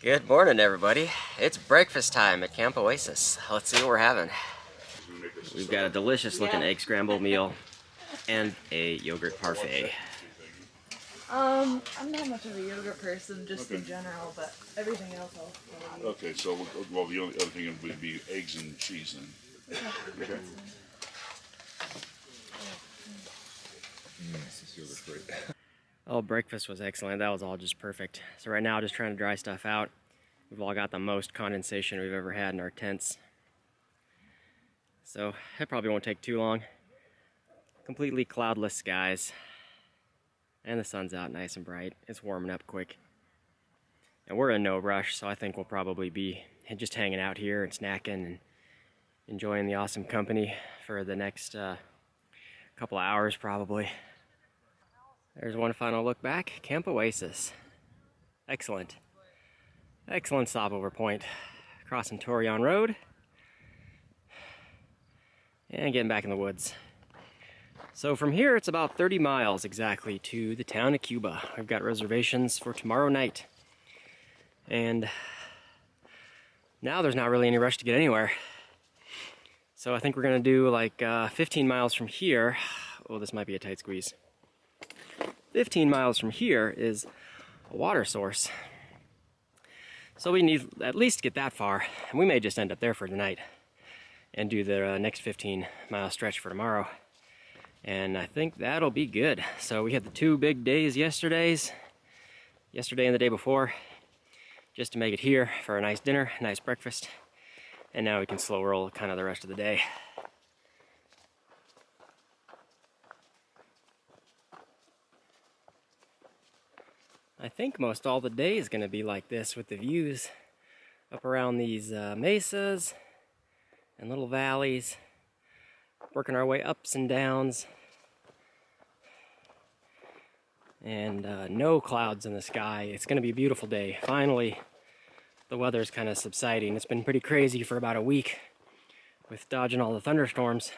Good morning, everybody. It's breakfast time at Camp Oasis. Let's see what we're having. We've got a delicious looking egg scramble meal and a yogurt parfait. I'm not much of a yogurt person, just in general, but everything else I'll eat. Okay, so well, the only other thing would be eggs and cheese then. Okay. Oh, breakfast was excellent. That was all just perfect. So right now, just trying to dry stuff out. We've all got the most condensation we've ever had in our tents. So it probably won't take too long. Completely cloudless skies. And the sun's out nice and bright. It's warming up quick. And we're in no rush, so I think we'll probably be just hanging out here and snacking and enjoying the awesome company for the next couple of hours probably. There's one final look back. Camp Oasis. Excellent. Excellent stopover point. Crossing Torreon Road. And getting back in the woods. So from here it's about 30 miles exactly to the town of Cuba. We've got reservations for tomorrow night. And now there's not really any rush to get anywhere. So I think we're gonna do like 15 miles from here. Oh, this might be a tight squeeze. 15 miles from here is a water source. So we need at least get that far, and we may just end up there for tonight and do the next 15-mile stretch for tomorrow. And I think that'll be good. So we had the two big days yesterday and the day before, just to make it here for a nice dinner, a nice breakfast, and now we can slow roll kind of the rest of the day. I think most all the day is going to be like this with the views up around these mesas and little valleys, working our way ups and downs, and no clouds in the sky. It's going to be a beautiful day. Finally, the weather's kind of subsiding. It's been pretty crazy for about a week with dodging all the thunderstorms.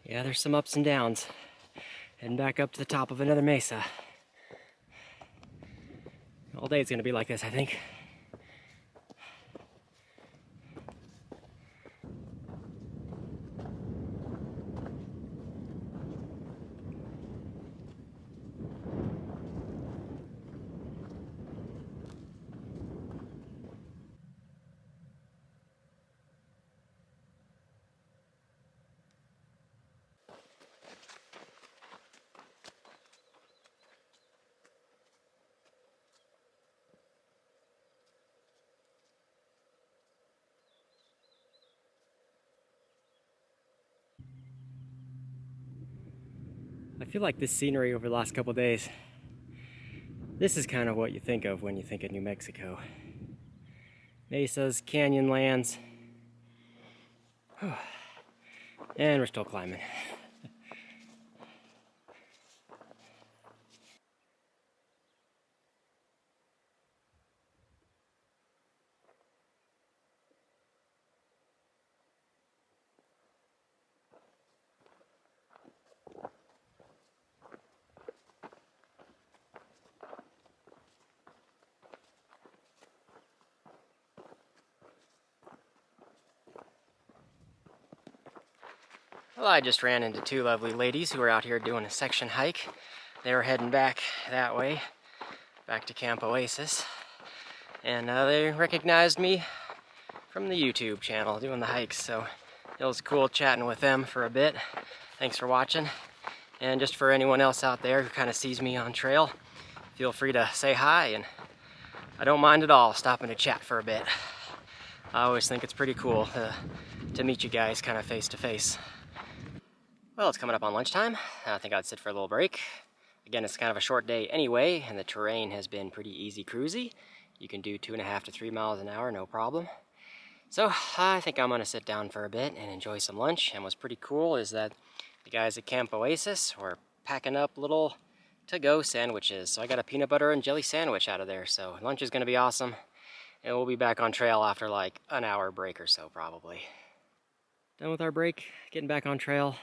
Yeah, there's some ups and downs. Heading back up to the top of another mesa. All day it's gonna be like this, I think. I feel like this scenery over the last couple of days, this is kind of what you think of when you think of New Mexico. Mesas, canyon lands, and we're still climbing. Well, I just ran into two lovely ladies who were out here doing a section hike. They were heading back that way, back to Camp Oasis. And they recognized me from the YouTube channel doing the hikes, so it was cool chatting with them for a bit. Thanks for watching. And just for anyone else out there who kind of sees me on trail, feel free to say hi, and I don't mind at all stopping to chat for a bit. I always think it's pretty cool to meet you guys kind of face to face. Well, it's coming up on lunchtime. I think I'd sit for a little break. Again, it's kind of a short day anyway, and the terrain has been pretty easy cruisy. You can do 2.5 to 3 miles an hour, no problem. So I think I'm gonna sit down for a bit and enjoy some lunch. And what's pretty cool is that the guys at Camp Oasis were packing up little to-go sandwiches. So I got a peanut butter and jelly sandwich out of there. So lunch is gonna be awesome. And we'll be back on trail after like an hour break or so, probably. Done with our break, getting back on trail.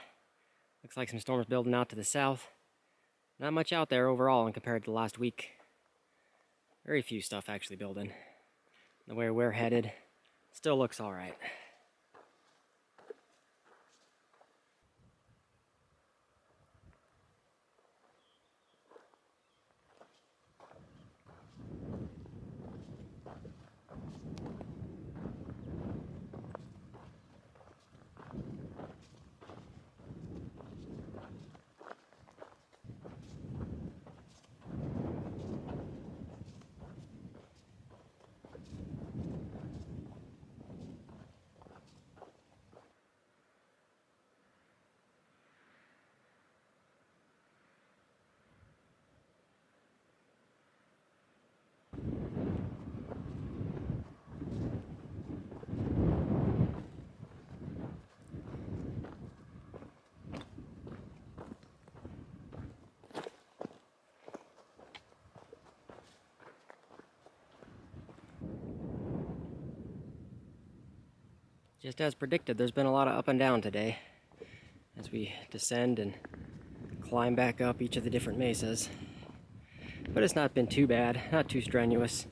Looks like some storms building out to the south. Not much out there overall in compared to last week. Very few stuff actually building. The way we're headed still looks all right. Just as predicted, there's been a lot of up and down today as we descend and climb back up each of the different mesas. But it's not been too bad, not too strenuous.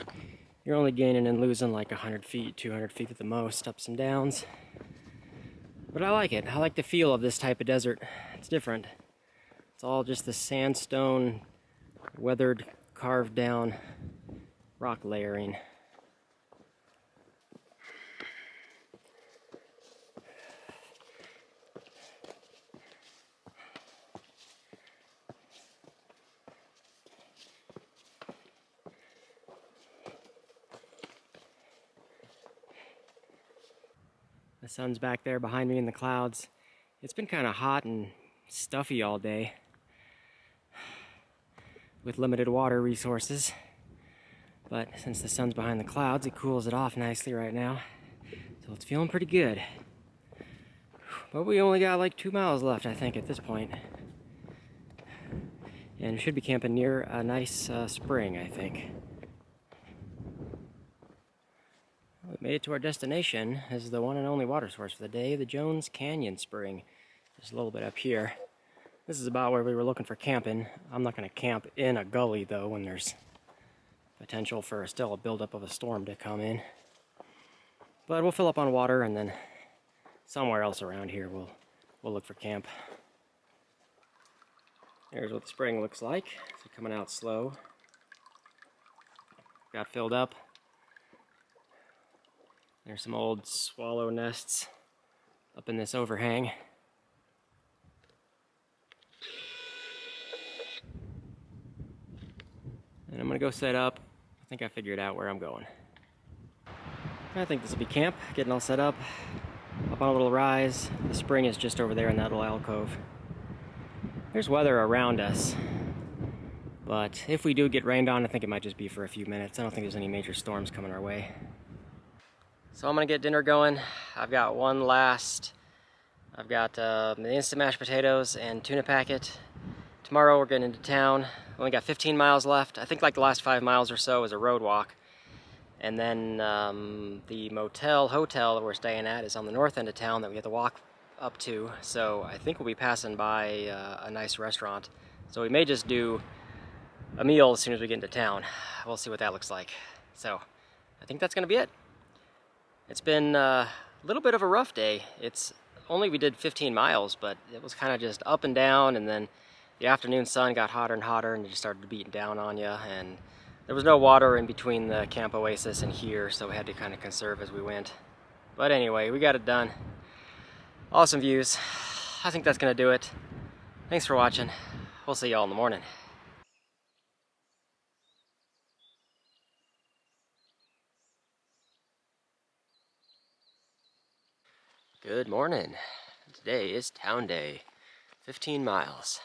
You're only gaining and losing like 100 feet, 200 feet at the most, ups and downs. But I like it. I like the feel of this type of desert. It's different. It's all just the sandstone, weathered, carved down rock layering. The sun's back there behind me in the clouds. It's been kind of hot and stuffy all day with limited water resources. But since the sun's behind the clouds, it cools it off nicely right now. So it's feeling pretty good. But we only got like 2 miles left, I think, at this point. And we should be camping near a nice spring, I think. We made it to our destination. This is the one and only water source for the day, the Jones Canyon Spring. Just a little bit up here. This is about where we were looking for camping. I'm not going to camp in a gully though when there's potential for still a buildup of a storm to come in. But we'll fill up on water and then somewhere else around here we'll look for camp. Here's what the spring looks like. So coming out slow. Got filled up. There's some old swallow nests up in this overhang. And I'm gonna go set up. I think I figured out where I'm going. I think this will be camp, getting all set up on a little rise. The spring is just over there in that little alcove. There's weather around us, but if we do get rained on, I think it might just be for a few minutes. I don't think there's any major storms coming our way. So I'm gonna get dinner going. I've got the instant mashed potatoes and tuna packet. Tomorrow we're getting into town. Only got 15 miles left. I think like the last 5 miles or so is a road walk. And then the hotel that we're staying at is on the north end of town that we have to walk up to. So I think we'll be passing by a nice restaurant. So we may just do a meal as soon as we get into town. We'll see what that looks like. So I think that's gonna be it. It's been a little bit of a rough day. We did 15 miles, but it was kind of just up and down, and then the afternoon sun got hotter and hotter and it just started beating down on you, and there was no water in between the Camp Oasis and here, so we had to kind of conserve as we went. But anyway, we got it done. Awesome views. I think that's gonna do it. Thanks for watching. We'll see y'all in the morning. Good morning. Today is town day. 15 miles.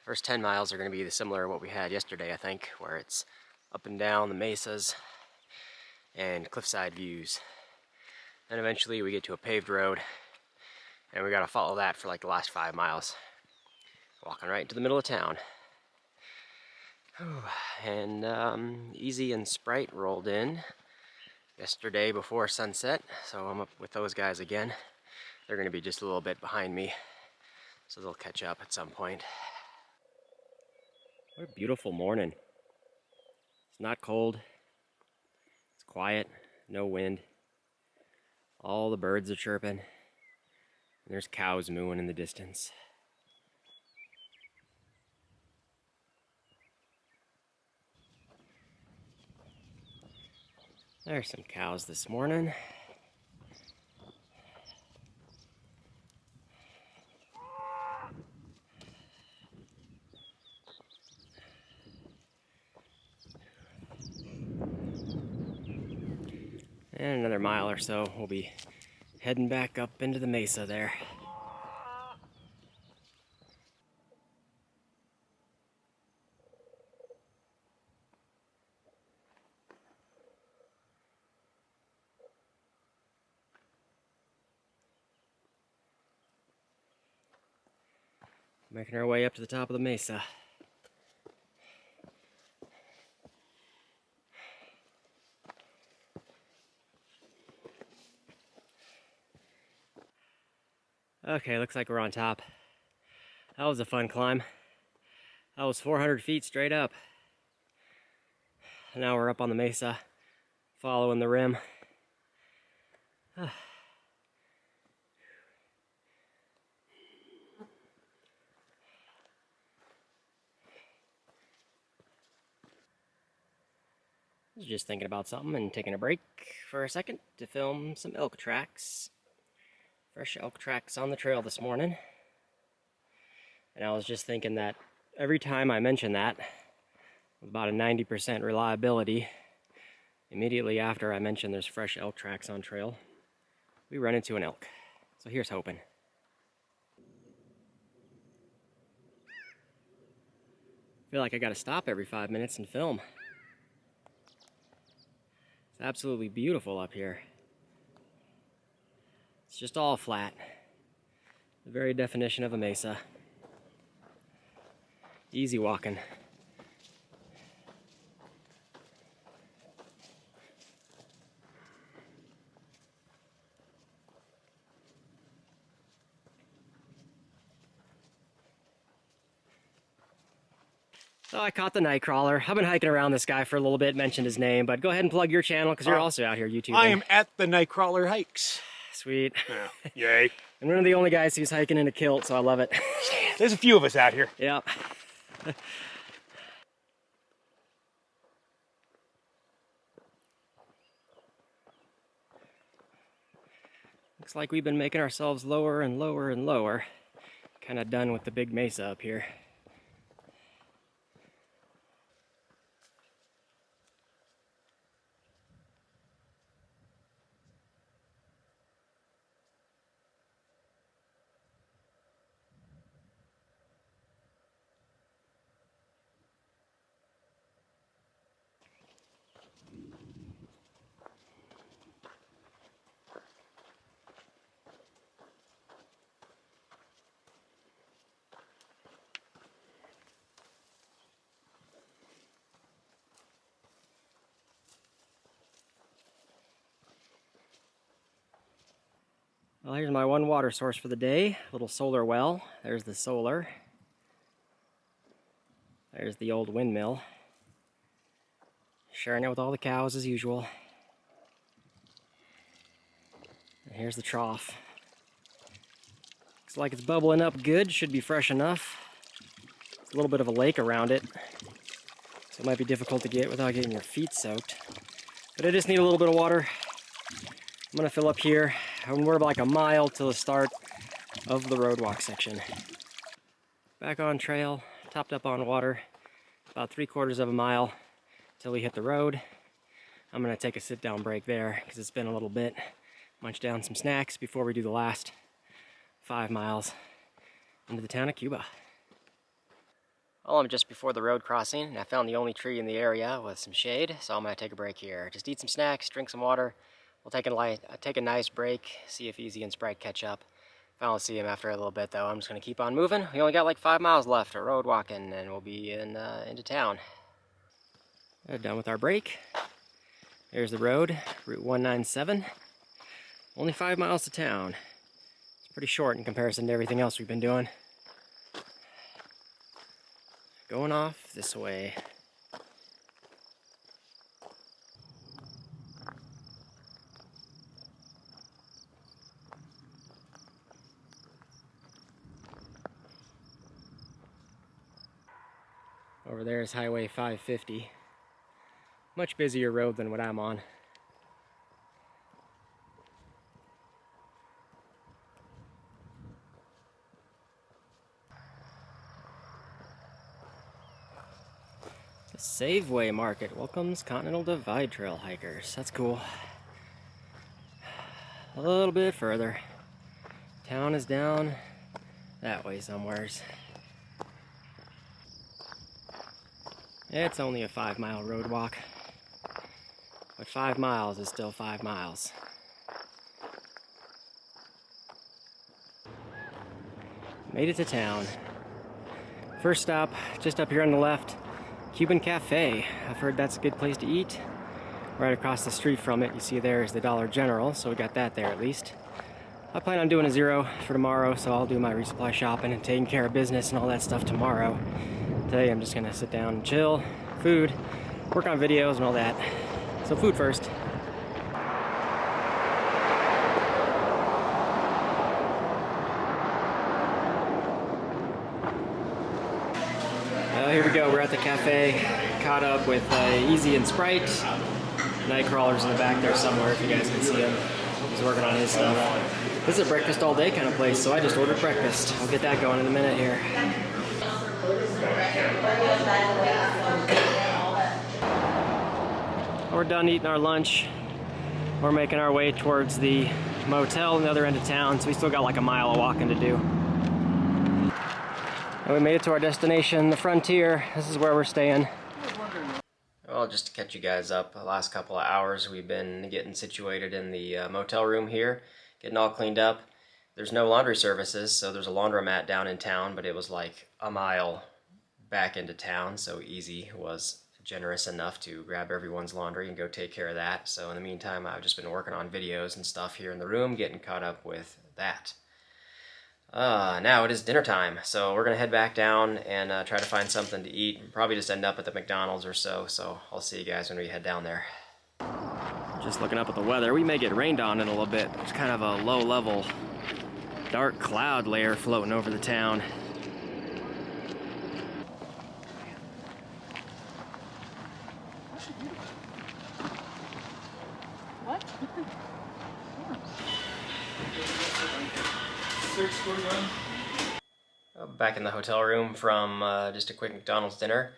First 10 miles are going to be similar to what we had yesterday, I think, where it's up and down the mesas and cliffside views. Then eventually we get to a paved road, and we got to follow that for like the last 5 miles. Walking right into the middle of town. And Easy and Sprite rolled in yesterday before sunset, so I'm up with those guys again. They're going to be just a little bit behind me, so they'll catch up at some point. What a beautiful morning. It's not cold. It's quiet. No wind. All the birds are chirping. And there's cows mooing in the distance. There's some cows this morning. And another mile or so, we'll be heading back up into the mesa there. Making our way up to the top of the mesa. Okay, looks like we're on top. That was a fun climb. That was 400 feet straight up. And now we're up on the mesa, following the rim. I was just thinking about something and taking a break for a second to film some elk tracks. Fresh elk tracks on the trail this morning. And I was just thinking that every time I mention that, with about a 90% reliability, immediately after I mention there's fresh elk tracks on trail, we run into an elk. So here's hoping. I feel like I gotta stop every 5 minutes and film. It's absolutely beautiful up here. It's just all flat. The very definition of a mesa. Easy walking. So I caught the Nightcrawler. I've been hiking around this guy for a little bit, mentioned his name, but go ahead and plug your channel because you're also out here YouTubing. I am at the Nightcrawler Hikes. Sweet. Yeah. Yay. And one of the only guys who's hiking in a kilt, so I love it. There's a few of us out here. Yeah. Looks like we've been making ourselves lower and lower and lower. Kind of done with the big mesa up here. Well, here's my one water source for the day. A little solar well. There's the solar. There's the old windmill. Sharing it with all the cows as usual. And here's the trough. Looks like it's bubbling up good. Should be fresh enough. There's a little bit of a lake around it, so it might be difficult to get without getting your feet soaked. But I just need a little bit of water. I'm gonna fill up here, and we're like a mile to the start of the road walk section. Back on trail, topped up on water, about 3/4 of a mile till we hit the road. I'm gonna take a sit-down break there because it's been a little bit. Munch down some snacks before we do the last 5 miles, into the town of Cuba. Well, I'm just before the road crossing, and I found the only tree in the area with some shade, so I'm going to take a break here. Just eat some snacks, drink some water. We'll take a nice break, see if Easy and Sprite catch up. If I don't see him after a little bit, though, I'm just going to keep on moving. We only got like 5 miles left of road walking, and we'll be into town. Done with our break. There's the road, Route 197. Only 5 miles to town. It's pretty short in comparison to everything else we've been doing. Going off this way. Over there is Highway 550. Much busier road than what I'm on. The Saveway Market welcomes Continental Divide Trail hikers. That's cool. A little bit further. Town is down that way somewheres. It's only a 5-mile road walk. But 5 miles is still 5 miles. Made it to town. First stop, just up here on the left, Cuban Cafe. I've heard that's a good place to eat. Right across the street from it, you see there is the Dollar General, so we got that there at least. I plan on doing a zero for tomorrow, so I'll do my resupply shopping and taking care of business and all that stuff tomorrow. Today I'm just gonna sit down and chill, food, work on videos and all that. So food first. Well, here we go. We're at the cafe, caught up with Easy and Sprite. Nightcrawler's in the back there somewhere if you guys can see him. He's working on his stuff. This is a breakfast all day kind of place, so I just ordered breakfast. I'll get that going in a minute here. We're done eating our lunch. We're making our way towards the motel on the other end of town, so we still got like a mile of walking to do. And we made it to our destination, the Frontier. This is where we're staying. Well, just to catch you guys up, the last couple of hours we've been getting situated in the motel room here, getting all cleaned up. There's no laundry services, so there's a laundromat down in town, but it was like a mile back into town, so Easy was generous enough to grab everyone's laundry and go take care of that. So in the meantime, I've just been working on videos and stuff here in the room, getting caught up with that. Now it is dinner time, so we're gonna head back down and try to find something to eat. We'll probably just end up at the McDonald's or so I'll see you guys when we head down there. Just looking up at the weather, we may get rained on in a little bit. There's kind of a low-level dark cloud layer floating over the town. What? Back in the hotel room from just a quick McDonald's dinner.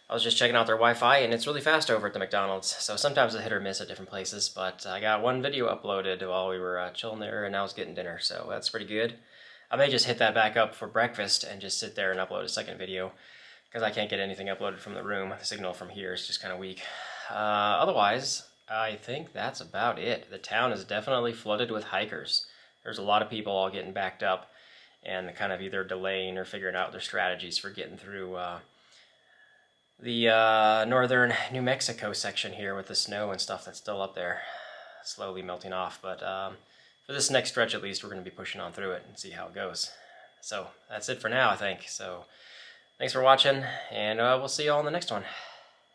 I was just checking out their Wi-Fi, and it's really fast over at the McDonald's, so sometimes it's hit or miss at different places, but I got one video uploaded while we were chilling there, and I was getting dinner, so that's pretty good. I may just hit that back up for breakfast and just sit there and upload a second video, because I can't get anything uploaded from the room. The signal from here is just kind of weak. Otherwise, I think that's about it. The town is definitely flooded with hikers. There's a lot of people all getting backed up and kind of either delaying or figuring out their strategies for getting through the northern New Mexico section here with the snow and stuff that's still up there, slowly melting off. But for this next stretch at least, we're going to be pushing on through it and see how it goes. So that's it for now, I think. So thanks for watching, and we'll see you all in the next one.